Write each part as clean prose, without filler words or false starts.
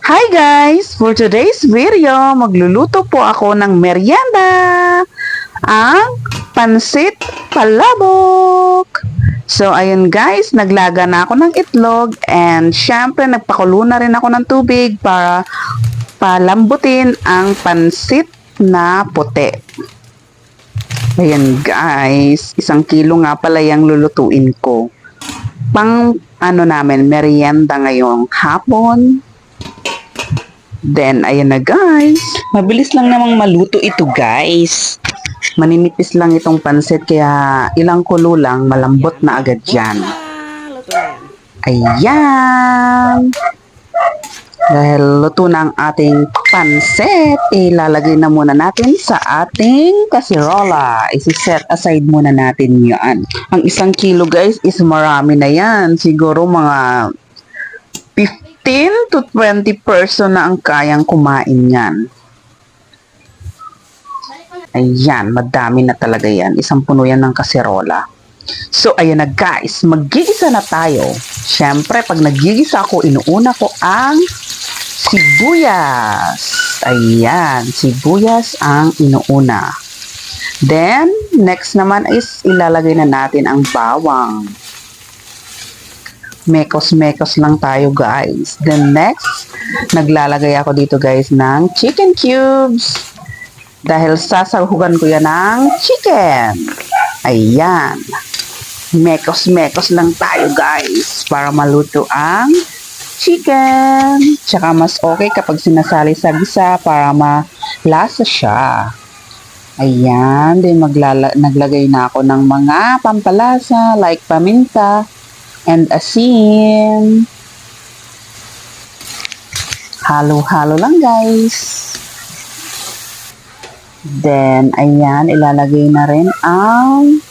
Hi guys! For today's video, magluluto po ako ng merienda, ang pansit palabok. So ayun guys, naglaga na ako ng itlog and syempre nagpakulo na rin ako ng tubig para palambutin ang pansit na puti. Ayan guys, 1 kilo nga pala yung lulutuin ko. Pang merienda ngayong hapon. Then, ayan na guys. Mabilis lang namang maluto ito guys. Maninipis lang itong pansit kaya ilang kulo lang malambot na agad yan. Ayan. Dahil luto na ang ating pansit, ilalagay na muna natin sa ating kasirola. Isi-set aside muna natin yan. Ang 1 kilo guys is marami na yan. Siguro mga 15 to 20 person na ang kayang kumain yan. Ayan, madami na talaga yan. 1 puno yan ng kaserola. So, ayan na guys, maggigisa na tayo. Siyempre, pag naggigisa ako, inuuna ko ang sibuyas. Ayan, sibuyas ang inuuna. Then, next naman is ilalagay na natin ang bawang. Mekos-mekos lang tayo guys. Then next, naglalagay ako dito guys ng chicken cubes. Dahil sasahugan ko yan ng chicken. Ayan. Mekos-mekos lang tayo guys para maluto ang chicken. Tsaka mas okay kapag sinasali sa gisa para malasa siya. Ayan. Then naglagay na ako ng mga pampalasa like paminta and asin. Halo-halo lang guys. Then, ayan, ilalagay na rin ang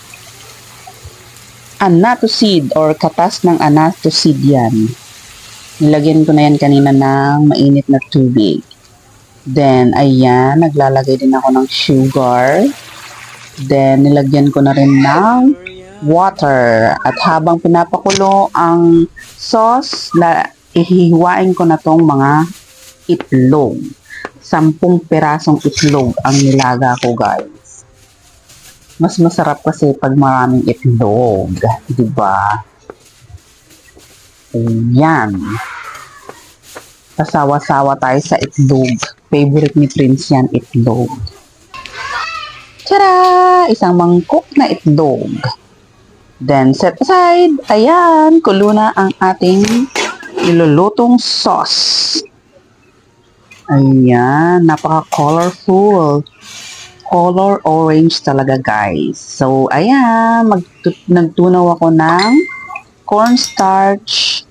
annatto seed or katas ng annatto seed yan. Nilagyan ko na yan kanina ng mainit na tubig. Then, ayan, naglalagay din ako ng sugar. Then, nilagyan ko na rin ng water. At habang pinapakulo ang sauce, ihihiwain ko na tong mga itlog. 10 pirasong itlog ang nilaga ko guys. Mas masarap kasi pag maraming itlog. Diba? Ayan. Pasawa-sawa tayo sa itlog. Favorite ni Prince yan, itlog. Tara! 1 mangkok na itlog. Then, set aside. Ayan, kulo na ang ating nilulutong sauce. Ayan, napaka-colorful. Color orange talaga, guys. So, ayan, nagtunaw ako ng cornstarch.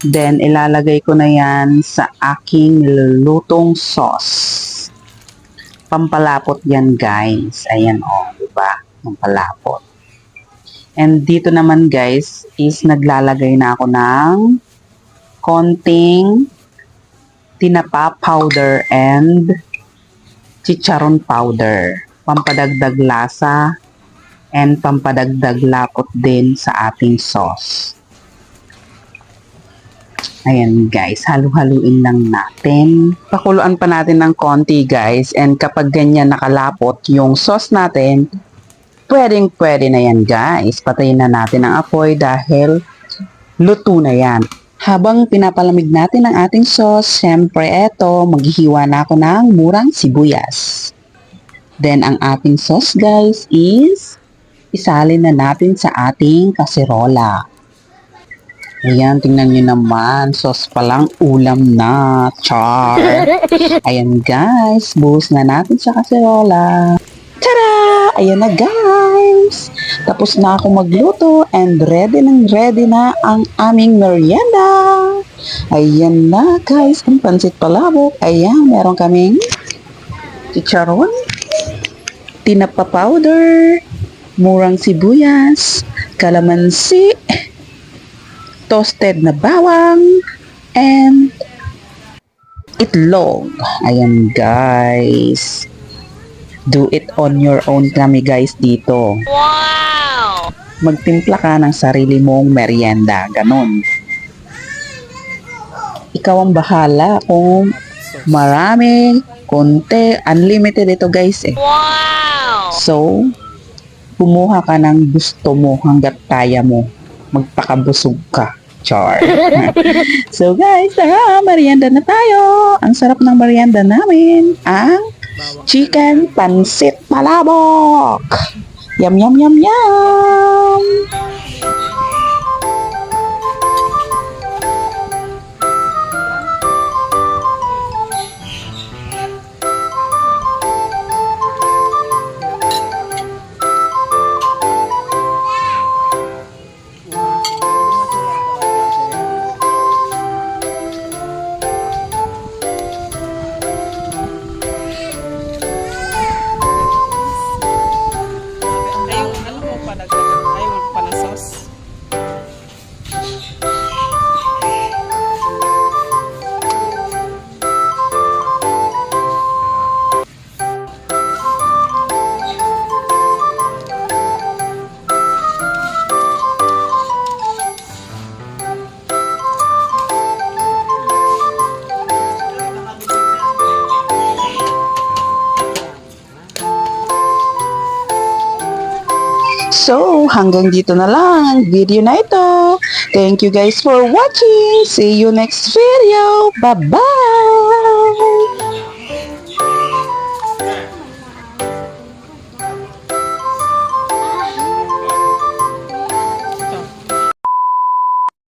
Then, ilalagay ko na yan sa aking nilulutong sauce. Pampalapot yan, guys. Ayan, diba? Pampalapot. And dito naman guys is naglalagay na ako ng konting tinapa powder and chicharon powder. Pampadagdag lasa and pampadagdag lapot din sa ating sauce. Ayan guys, halu-haluin lang natin. Pakuluan pa natin ng konti guys, and kapag ganyan nakalapot yung sauce natin, pwedeng-pwede na yan guys. Patayin na natin ang apoy dahil luto na yan. Habang pinapalamig natin ang ating sauce, syempre eto, maghihiwa na ako ng murang sibuyas. Then ang ating sauce guys is isalin na natin sa ating kaserola. Ayan, tingnan nyo naman, sauce pa lang, ulam na. Char! Ayan guys, buhos na natin sa kaserola. Tada! Ayan na guys! Tapos na ako magluto and ready na ang aming merienda. Ayan na guys, ang pansit palabok. Ayan, meron kaming chicharon, tinapa powder, murang sibuyas, kalamansi, toasted na bawang, and itlog. Ayan guys. Do it on your own kami guys dito. Wow! Magtimpla ka ng sarili mong merienda. Ganon. ikaw ang bahala kung marami, konti, unlimited ito guys eh. Wow! So, kumuha ka ng gusto mo hanggat kaya mo. Magpakabusog ka. Char. So guys, tara, merienda na tayo. Ang sarap ng merienda namin. Ang chicken pansit palabok. Yum, yum, yum, yum. So, hanggang dito na lang ang video na ito. Thank you guys for watching. See you next video. Bye-bye!